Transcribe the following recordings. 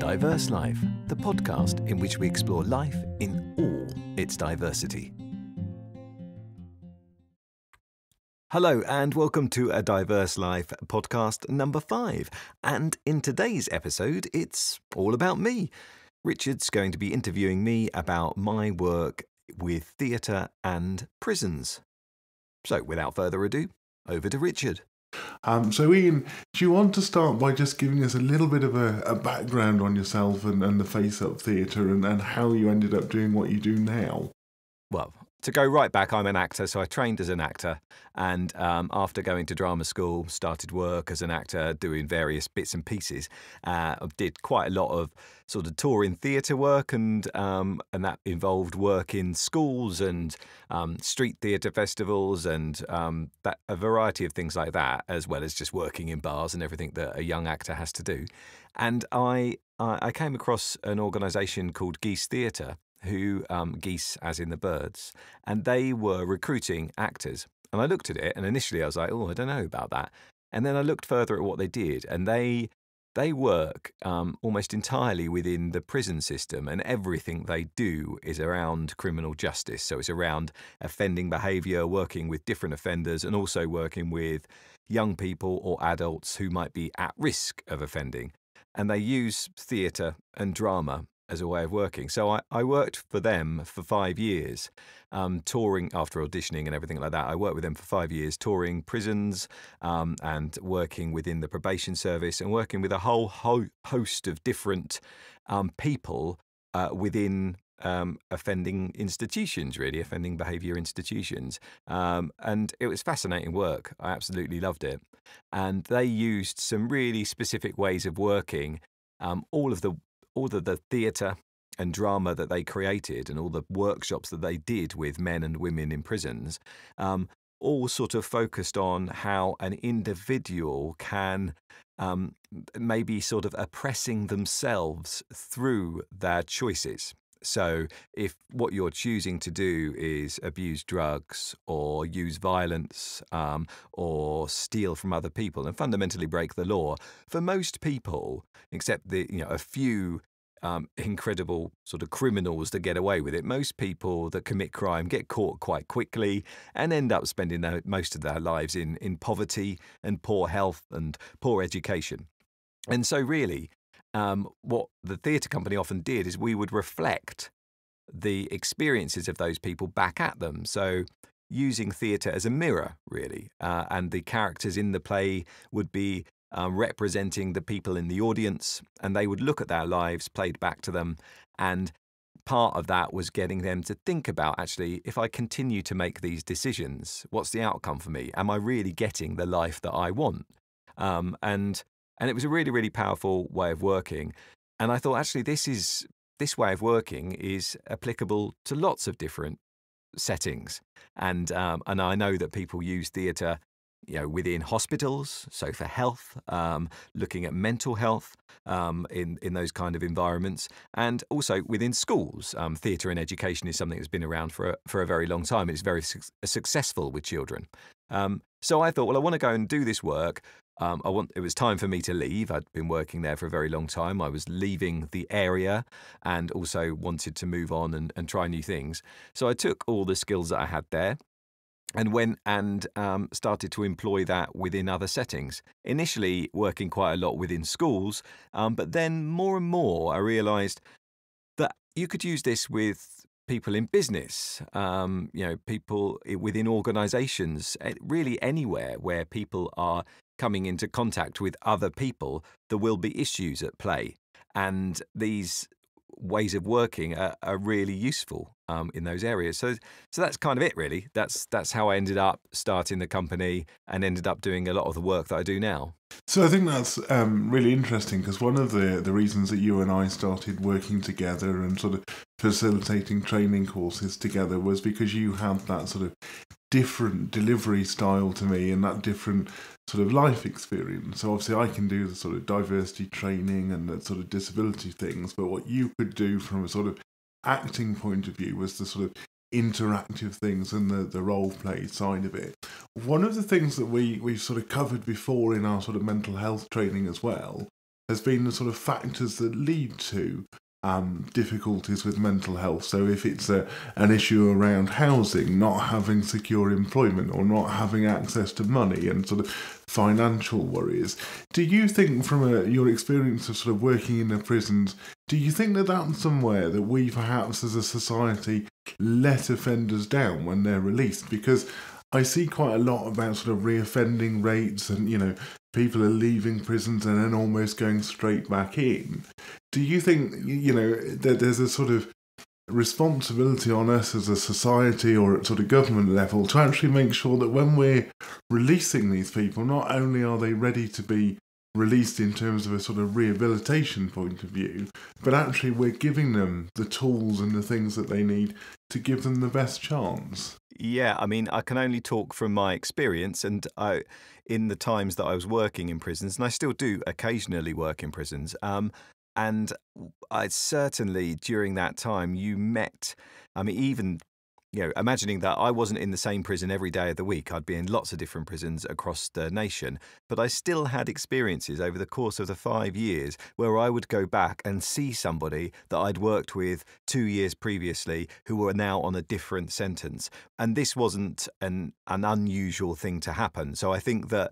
Diverse Life, the podcast in which we explore life in all its diversity. Hello and welcome to A Diverse Life podcast number 5. And in today's episode, it's all about me. Richard's going to be interviewing me about my work with theatre and prisons. So without further ado, over to Richard. So Ian, do you want to start by just giving us a little bit of a background on yourself and the Face Up Theatre and how you ended up doing what you do now? Well, to go right back, I'm an actor, so I trained as an actor, and after going to drama school, started work as an actor, doing various bits and pieces. I did quite a lot of sort of touring theatre work, and that involved work in schools and street theatre festivals and a variety of things like that, as well as just working in bars and everything that a young actor has to do. And I came across an organisation called Geese Theatre, who, geese as in the birds, and they were recruiting actors. And I looked at it, and initially I was like, oh, I don't know about that. And then I looked further at what they did, and they work almost entirely within the prison system, and everything they do is around criminal justice. So it's around offending behaviour, working with different offenders, and also working with young people or adults who might be at risk of offending. And they use theatre and drama as a way of working. So I worked for them for 5 years, touring after auditioning and everything like that. I worked with them for 5 years, touring prisons and working within the probation service and working with a whole host of different people within offending institutions, really, offending behaviour institutions. And it was fascinating work. I absolutely loved it. And they used some really specific ways of working. All of the theatre and drama that they created and all the workshops that they did with men and women in prisons, all sort of focused on how an individual can maybe sort of oppressing themselves through their choices. So if what you're choosing to do is abuse drugs or use violence or steal from other people and fundamentally break the law, for most people, except a few incredible sort of criminals that get away with it, most people that commit crime get caught quite quickly and end up spending most of their lives in poverty and poor health and poor education. And so really, what the theatre company often did is we would reflect the experiences of those people back at them. So using theatre as a mirror, really, and the characters in the play would be representing the people in the audience, and they would look at their lives played back to them. And part of that was getting them to think about, actually, if I continue to make these decisions, what's the outcome for me? Am I really getting the life that I want? And it was a really, really powerful way of working. And I thought, actually, this way of working is applicable to lots of different settings. And I know that people use theatre, within hospitals, so for health, looking at mental health in those kind of environments, and also within schools. Theatre and education is something that's been around for a very long time. It's very successful with children. So I thought, well, I want to go and do this work. It was time for me to leave. I'd been working there for a very long time. I was leaving the area and also wanted to move on and try new things. So I took all the skills that I had there and went and started to employ that within other settings. Initially working quite a lot within schools, but then more and more I realised that you could use this with people in business, people within organisations, really anywhere where people are coming into contact with other people, there will be issues at play. And these ways of working are really useful in those areas. So that's kind of it, really. That's how I ended up starting the company and ended up doing a lot of the work that I do now. So I think that's really interesting, because one of the reasons that you and I started working together and sort of facilitating training courses together was because you had that sort of different delivery style to me and that different sort of life experience. So obviously I can do the sort of diversity training and the sort of disability things, but what you could do from a sort of acting point of view was the sort of interactive things and the role play side of it. One of the things that we've sort of covered before in our sort of mental health training as well has been the sort of factors that lead to difficulties with mental health. So if it's an issue around housing, not having secure employment or not having access to money and sort of financial worries, do you think from your experience of sort of working in the prisons, do you think that that's somewhere that we perhaps as a society let offenders down when they're released? Because I see quite a lot about sort of reoffending rates and, people are leaving prisons and then almost going straight back in. Do you think, that there's a sort of responsibility on us as a society or at sort of government level to actually make sure that when we're releasing these people, not only are they ready to be released in terms of a sort of rehabilitation point of view, but actually we're giving them the tools and the things that they need to give them the best chance? Yeah, I mean, I can only talk from my experience, and in the times that I was working in prisons, and I still do occasionally work in prisons. And I certainly during that time you met, I mean, even imagining that I wasn't in the same prison every day of the week, I'd be in lots of different prisons across the nation, but I still had experiences over the course of the 5 years where I would go back and see somebody that I'd worked with 2 years previously who were now on a different sentence. And this wasn't an unusual thing to happen. So I think that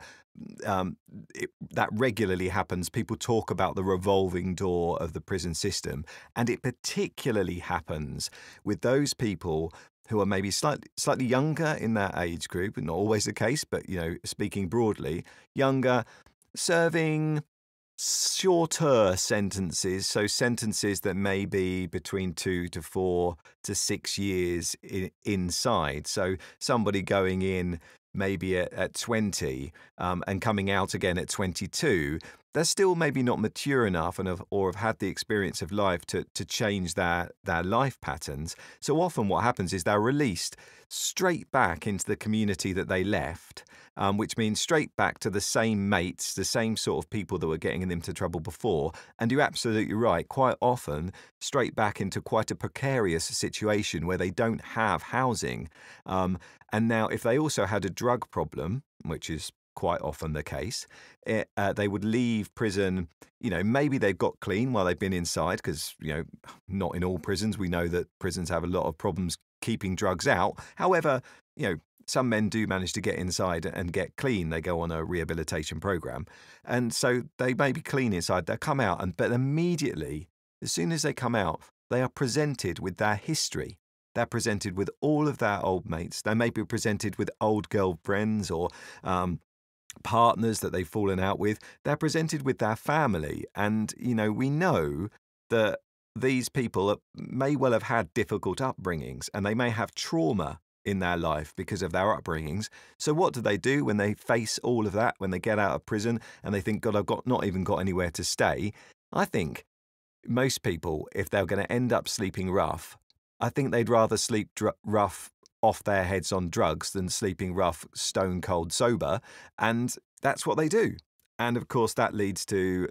that regularly happens. People talk about the revolving door of the prison system, and it particularly happens with those people who are maybe slightly younger in their age group, not always the case, but speaking broadly, younger, serving shorter sentences, so sentences that may be between 2 to 4 to 6 years inside. So somebody going in maybe at 20 and coming out again at 22, they're still maybe not mature enough or have had the experience of life to change their life patterns. So often what happens is they're released straight back into the community that they left, which means straight back to the same mates, the same sort of people that were getting them into trouble before. And you're absolutely right, quite often straight back into quite a precarious situation where they don't have housing. And now if they also had a drug problem, which is quite often the case, they would leave prison, maybe they've got clean while they've been inside, because, not in all prisons. We know that prisons have a lot of problems keeping drugs out. However, some men do manage to get inside and get clean. They go on a rehabilitation program. And so they may be clean inside, they'll come out, but immediately, as soon as they come out, they are presented with their history. They're presented with all of their old mates. They may be presented with old girlfriends or partners that they've fallen out with. They're presented with their family. And, we know that these people may well have had difficult upbringings and they may have trauma in their life because of their upbringings. So what do when they face all of that, when they get out of prison and they think, God, I've not even got anywhere to stay? I think most people, if they're going to end up sleeping rough, I think they'd rather sleep rough off their heads on drugs than sleeping rough, stone cold sober. And that's what they do. And of course, that leads to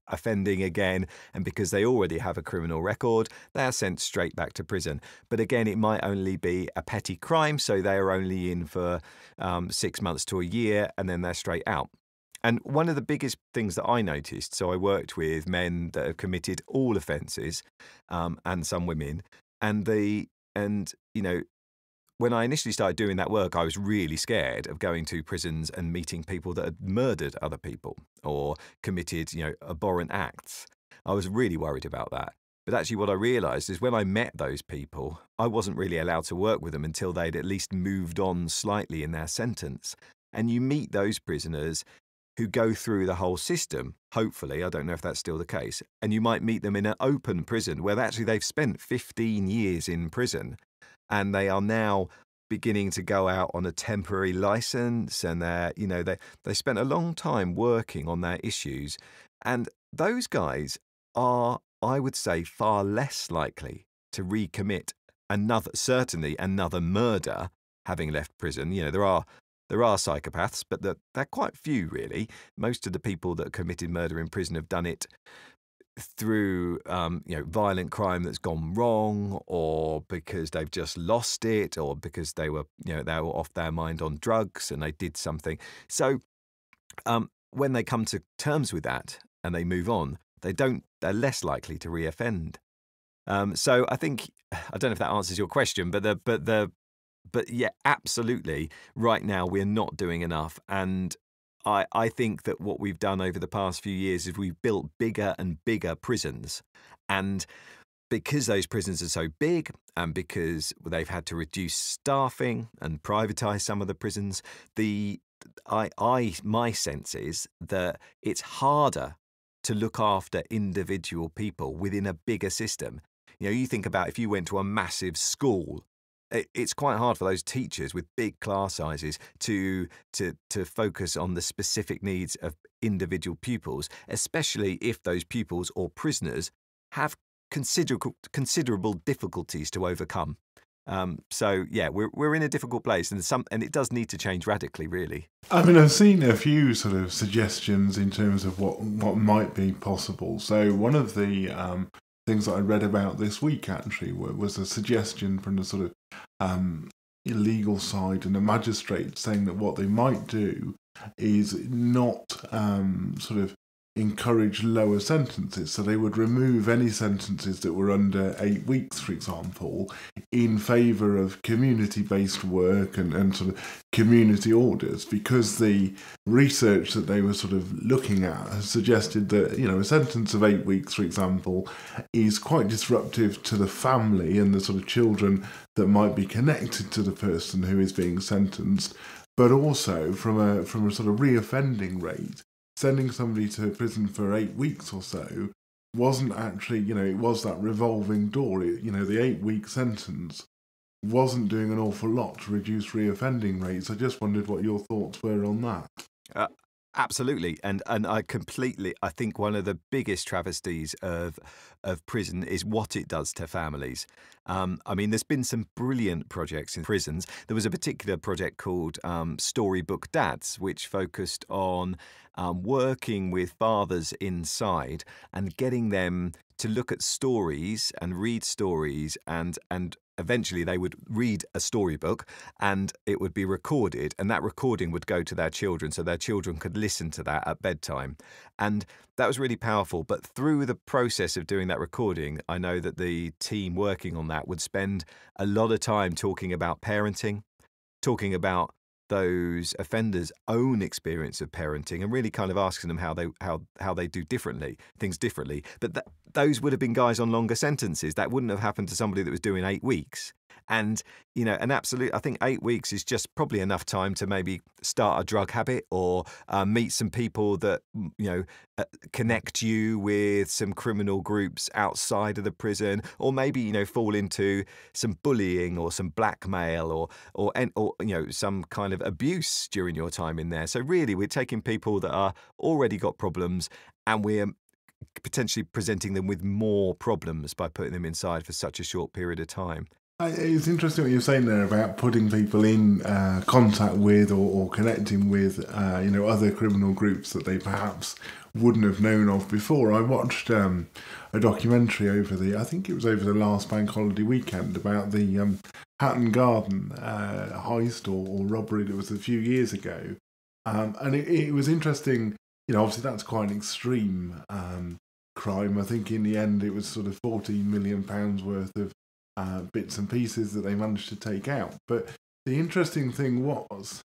offending again. And because they already have a criminal record, they are sent straight back to prison. But again, it might only be a petty crime. So they are only in for 6 months to a year, and then they're straight out. And one of the biggest things that I noticed, so I worked with men that have committed all offences and some women. When I initially started doing that work, I was really scared of going to prisons and meeting people that had murdered other people or committed, abhorrent acts. I was really worried about that. But actually what I realised is when I met those people, I wasn't really allowed to work with them until they'd at least moved on slightly in their sentence. And you meet those prisoners who go through the whole system, hopefully, I don't know if that's still the case, and you might meet them in an open prison where actually they've spent 15 years in prison and they are now beginning to go out on a temporary license, and they spent a long time working on their issues. And those guys are, I would say, far less likely to recommit certainly another murder having left prison. There are psychopaths, but they're quite few, really. Most of the people that committed murder in prison have done it through, violent crime that's gone wrong, or because they've just lost it, or because they were off their mind on drugs and they did something. So when they come to terms with that, and they move on, they're less likely to reoffend. So I think, I don't know if that answers your question, but yeah, absolutely. Right now, we're not doing enough, and I think that what we've done over the past few years is we've built bigger and bigger prisons, and because those prisons are so big, and because they've had to reduce staffing and privatise some of the prisons, my sense is that it's harder to look after individual people within a bigger system. You think about if you went to a massive school, it's quite hard for those teachers with big class sizes to focus on the specific needs of individual pupils, especially if those pupils or prisoners have considerable difficulties to overcome. So yeah, we're in a difficult place, and it does need to change radically, really. I mean, I've seen a few sort of suggestions in terms of what might be possible. So one of the things that I read about this week actually was a suggestion from the sort of illegal side and a magistrate saying that what they might do is not sort of encourage lower sentences. So they would remove any sentences that were under 8 weeks, for example, in favour of community-based work and sort of community orders, because the research that they were sort of looking at has suggested that, a sentence of 8 weeks, for example, is quite disruptive to the family and the sort of children that might be connected to the person who is being sentenced, but also from a sort of reoffending rate. Sending somebody to prison for 8 weeks or so wasn't actually, it was that revolving door. The 8-week sentence wasn't doing an awful lot to reduce reoffending rates. I just wondered what your thoughts were on that. Absolutely, and I think one of the biggest travesties of prison is what it does to families. I mean, there's been some brilliant projects in prisons. There was a particular project called Storybook Dads, which focused on working with fathers inside and getting them to look at stories and read stories, and eventually they would read a storybook and it would be recorded, and that recording would go to their children so their children could listen to that at bedtime. And that was really powerful. But through the process of doing that recording, I know that the team working on that would spend a lot of time talking about parenting, talking about those offenders' own experience of parenting, and really kind of asking them how they do things differently. But those would have been guys on longer sentences. That wouldn't have happened to somebody that was doing 8 weeks. And, I think 8 weeks is just probably enough time to maybe start a drug habit, or meet some people that, connect you with some criminal groups outside of the prison, or maybe, fall into some bullying or some blackmail or some kind of abuse during your time in there. So really, we're taking people that are already got problems, and we're potentially presenting them with more problems by putting them inside for such a short period of time. It's interesting what you're saying there about putting people in contact with or connecting with, other criminal groups that they perhaps wouldn't have known of before. I watched a documentary over I think it was over the last bank holiday weekend, about the Hatton Garden heist or robbery that was a few years ago. And it was interesting. Obviously that's quite an extreme crime. I think in the end it was sort of £14 million worth of bits and pieces that they managed to take out. But the interesting thing was...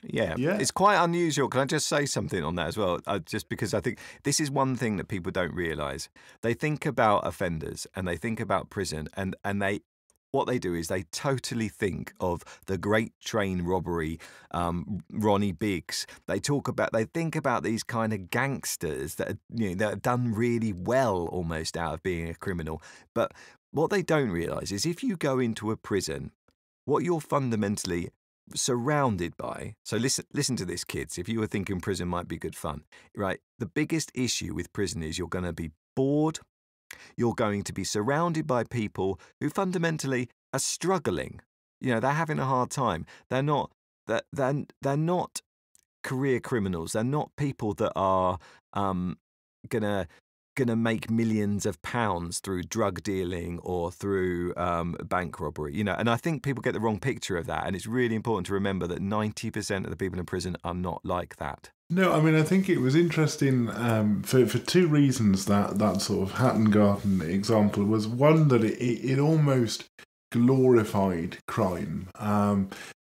Yeah, it's quite unusual. Can I just say something on that as well? Just because I think this is one thing that people don't realise. They think about offenders and they think about prison, and what they do is they totally think of the Great Train Robbery, Ronnie Biggs. They think about these kind of gangsters that have done really well almost out of being a criminal. But what they don't realise is if you go into a prison, what you're fundamentally surrounded by. So listen to this, kids. If you were thinking prison might be good fun, right? The biggest issue with prison is you're going to be bored. You're going to be surrounded by people who fundamentally are struggling. They're having a hard time. They're not career criminals. They're not people that are gonna make millions of pounds through drug dealing or through bank robbery. And I think people get the wrong picture of that. And it's really important to remember that 90% of the people in prison are not like that. No, I mean, I think it was interesting for two reasons that sort of Hatton Garden example was one that it almost glorified crime.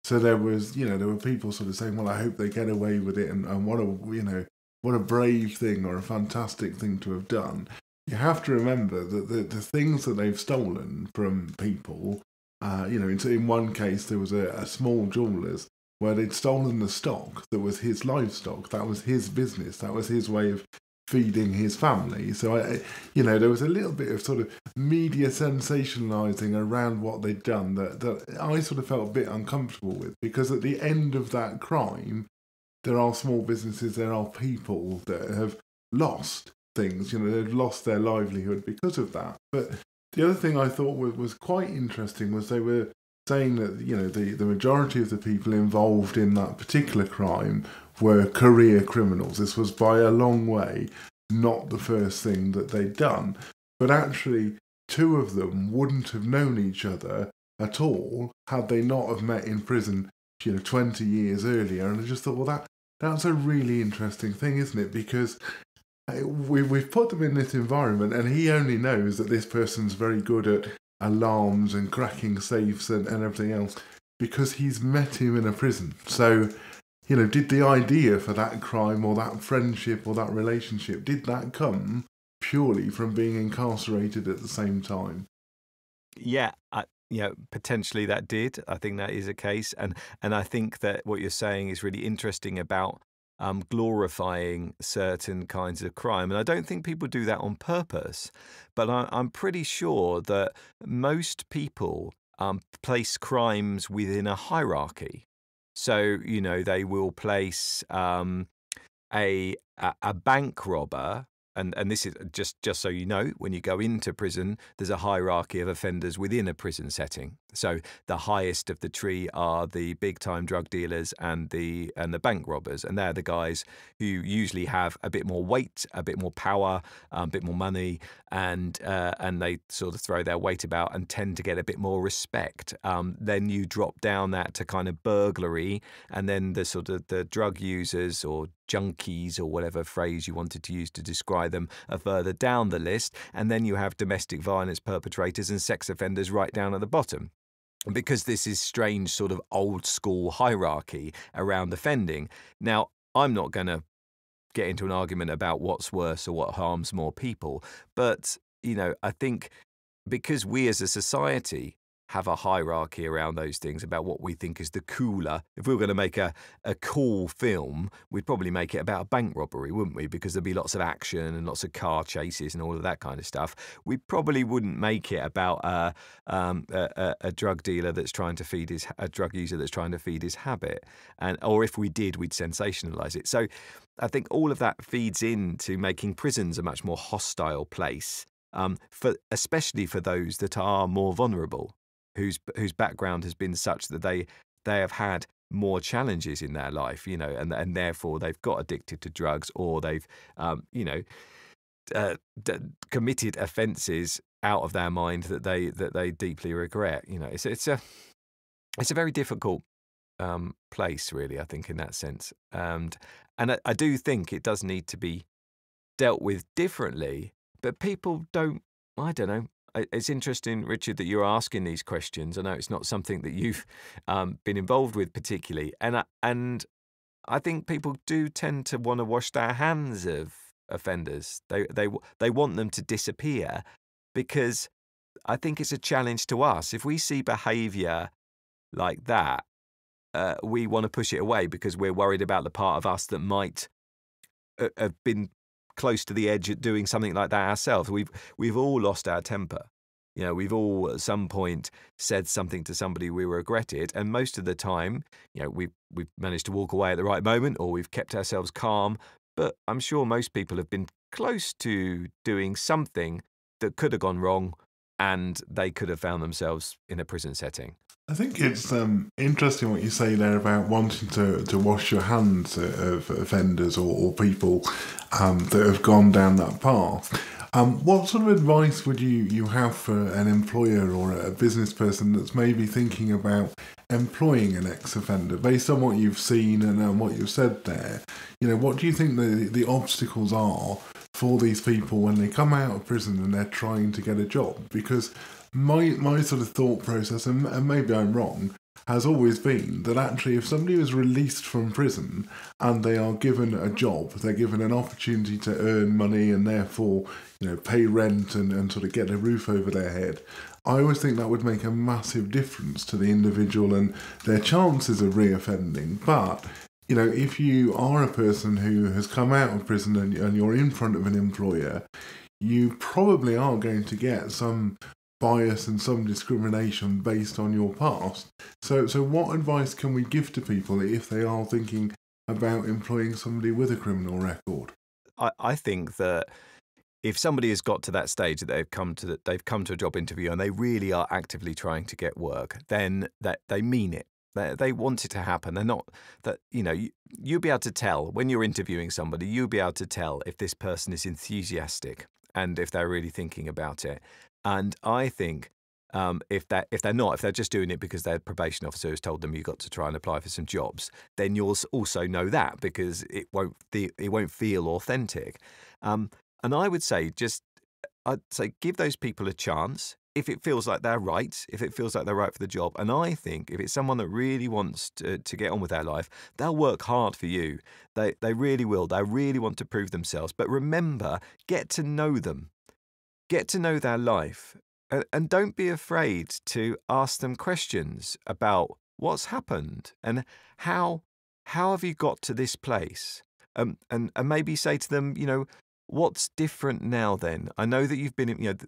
So there was, there were people sort of saying, well, I hope they get away with it, and what a brave thing or a fantastic thing to have done. You have to remember that the things that they've stolen from people, in one case there was a small jeweller's where they'd stolen the stock that was his livestock, that was his business, that was his way of feeding his family. So, there was a little bit of sort of media sensationalising around what they'd done that I sort of felt a bit uncomfortable with, because at the end of that crime, there are small businesses, there are people that have lost things, they've lost their livelihood because of that. But the other thing I thought was quite interesting was they were saying that, the majority of the people involved in that particular crime were career criminals. This was by a long way not the first thing that they'd done. But actually, two of them wouldn't have known each other at all had they not have met in prison, 20 years earlier. And I just thought, well, that's a really interesting thing, isn't it? Because we've put them in this environment, and he only knows that this person's very good at alarms and cracking safes and everything else because he's met him in a prison. So, did the idea for that crime or that friendship or that relationship, did that come purely from being incarcerated at the same time? Yeah, potentially that did. I think that is a case. And I think that what you're saying is really interesting about glorifying certain kinds of crime. And I don't think people do that on purpose, but I'm pretty sure that most people place crimes within a hierarchy. So, they will place a bank robber. And this is just so you know, when you go into prison, there's a hierarchy of offenders within a prison setting. So the highest of the tree are the big-time drug dealers and the bank robbers, and they're the guys who usually have a bit more weight, a bit more power, a bit more money, and they sort of throw their weight about and tend to get a bit more respect. Then you drop down that to kind of burglary, and then the sort of the drug users or junkies or whatever phrase you wanted to use to describe them are further down the list, and then you have domestic violence perpetrators and sex offenders right down at the bottom. Because this is strange sort of old school hierarchy around offending. Now, I'm not going to get into an argument about what's worse or what harms more people, but, I think because we as a society have a hierarchy around those things about what we think is the cooler. If we were going to make a cool film, we'd probably make it about a bank robbery, wouldn't we? Because there'd be lots of action and lots of car chases and all of that kind of stuff. We probably wouldn't make it about a drug dealer that's trying to feed a drug user that's trying to feed his habit. Or if we did, we'd sensationalize it. So I think all of that feeds into making prisons a much more hostile place, especially for those that are more vulnerable, whose background has been such that they have had more challenges in their life, and therefore they've got addicted to drugs, or they've, committed offences out of their mind that they deeply regret. It's a very difficult place, really, I think, in that sense, and I do think it does need to be dealt with differently, but people don't. I don't know. It's interesting, Richard, that you're asking these questions. I know it's not something that you've been involved with particularly, and I think people do tend to want to wash their hands of offenders. They want them to disappear, because I think it's a challenge to us. If we see behaviour like that, we want to push it away because we're worried about the part of us that might have been close to the edge at doing something like that ourselves. We've all lost our temper. We've all at some point said something to somebody we regretted, and most of the time, we've managed to walk away at the right moment, or we've kept ourselves calm. But I'm sure most people have been close to doing something that could have gone wrong, and they could have found themselves in a prison setting. I think it's interesting what you say there about wanting to wash your hands of offenders or people that have gone down that path. What sort of advice would you have for an employer or a business person that's maybe thinking about employing an ex-offender, based on what you've seen and what you've said there? What do you think the obstacles are for these people when they come out of prison and they're trying to get a job? Because my sort of thought process, and maybe I'm wrong, has always been that actually if somebody is released from prison and they are given a job, they're given an opportunity to earn money and therefore, pay rent and sort of get a roof over their head, I always think that would make a massive difference to the individual and their chances of reoffending. But, if you are a person who has come out of prison and you're in front of an employer, you probably are going to get some bias and some discrimination based on your past. So what advice can we give to people if they are thinking about employing somebody with a criminal record? I think that if somebody has got to that stage that they've come to a job interview and they really are actively trying to get work, then that they mean it. They want it to happen. They're not that, you'll be able to tell when you're interviewing somebody, you'll be able to tell if this person is enthusiastic and if they're really thinking about it. And I think if they're just doing it because their probation officer has told them you've got to try and apply for some jobs, then you'll also know that because it won't feel authentic. And I would say I'd say give those people a chance if it feels like they're right, if it feels like they're right for the job. And I think if it's someone that really wants to get on with their life, they'll work hard for you. They really will. They really want to prove themselves. But remember, get to know them. Get to know their life and don't be afraid to ask them questions about what's happened and how have you got to this place? And maybe say to them, what's different now then? I know that you've been,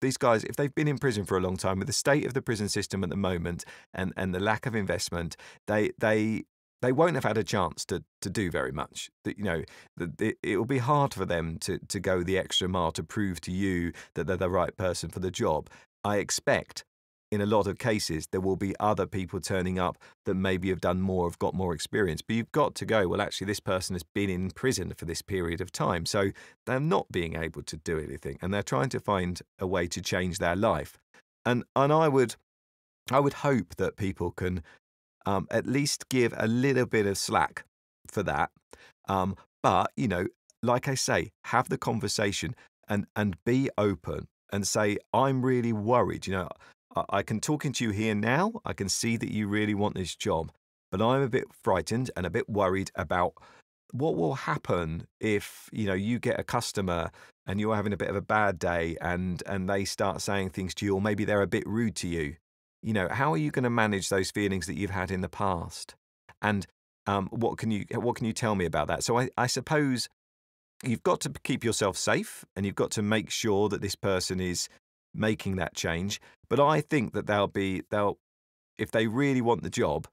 these guys, if they've been in prison for a long time with the state of the prison system at the moment and the lack of investment, they won't have had a chance to do very much. It will be hard for them to go the extra mile to prove to you that they're the right person for the job. I expect in a lot of cases there will be other people turning up that maybe have done more, have got more experience. But you've got to go, well, actually, this person has been in prison for this period of time. So they're not being able to do anything and they're trying to find a way to change their life. And I would hope that people can at least give a little bit of slack for that. But, like I say, have the conversation and be open and say, I'm really worried. I can talk into you here now. I can see that you really want this job, but I'm a bit frightened and a bit worried about what will happen if, you get a customer and you're having a bit of a bad day and they start saying things to you, or maybe they're a bit rude to you. How are you going to manage those feelings that you've had in the past? And what can you tell me about that? So I suppose you've got to keep yourself safe and you've got to make sure that this person is making that change. But I think that if they really want the job,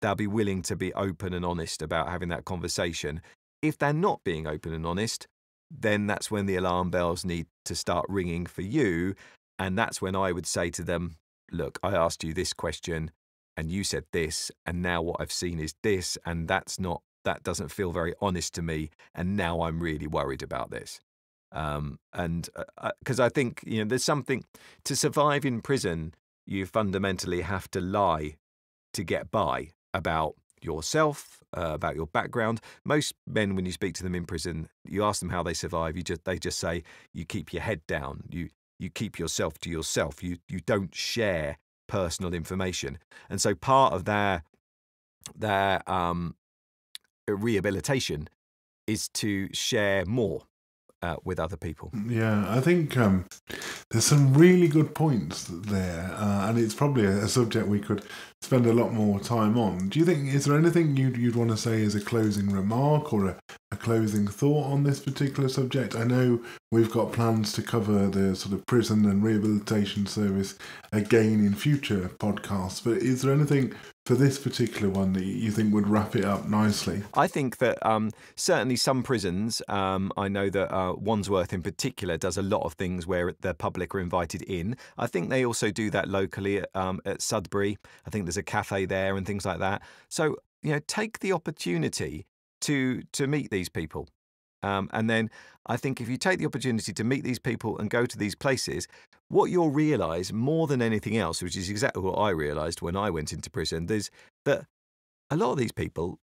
they'll be willing to be open and honest about having that conversation. If they're not being open and honest, then that's when the alarm bells need to start ringing for you. And that's when I would say to them, look, I asked you this question and you said this, and now what I've seen is this, and that doesn't feel very honest to me. And now I'm really worried about this. Because I think, there's something to survive in prison, you fundamentally have to lie to get by about yourself, about your background. Most men, when you speak to them in prison, you ask them how they survive. They just say, you keep your head down. You keep yourself to yourself. You don't share personal information. And so part of their rehabilitation is to share more with other people. Yeah, I think there's some really good points there, and it's probably a subject we could spend a lot more time on. Do you think, is there anything you'd want to say as a closing remark or a closing thought on this particular subject? I know we've got plans to cover the sort of prison and rehabilitation service again in future podcasts, but is there anything for this particular one that you think would wrap it up nicely? I think that certainly some prisons, I know that Wandsworth in particular does a lot of things where the public are invited in. I think they also do that locally at Sudbury. I think there's a cafe there and things like that. So, take the opportunity to meet these people And then I think if you take the opportunity to meet these people and go to these places, what you'll realise more than anything else, which is exactly what I realised when I went into prison, is that a lot of these people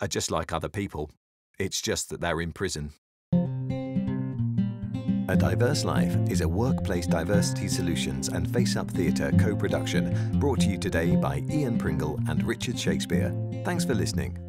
are just like other people. It's just that they're in prison. A Diverse Life is a Workplace Diversity Solutions and Face Up Theatre co-production, brought to you today by Ian Pringle and Richard Shakespeare. Thanks for listening.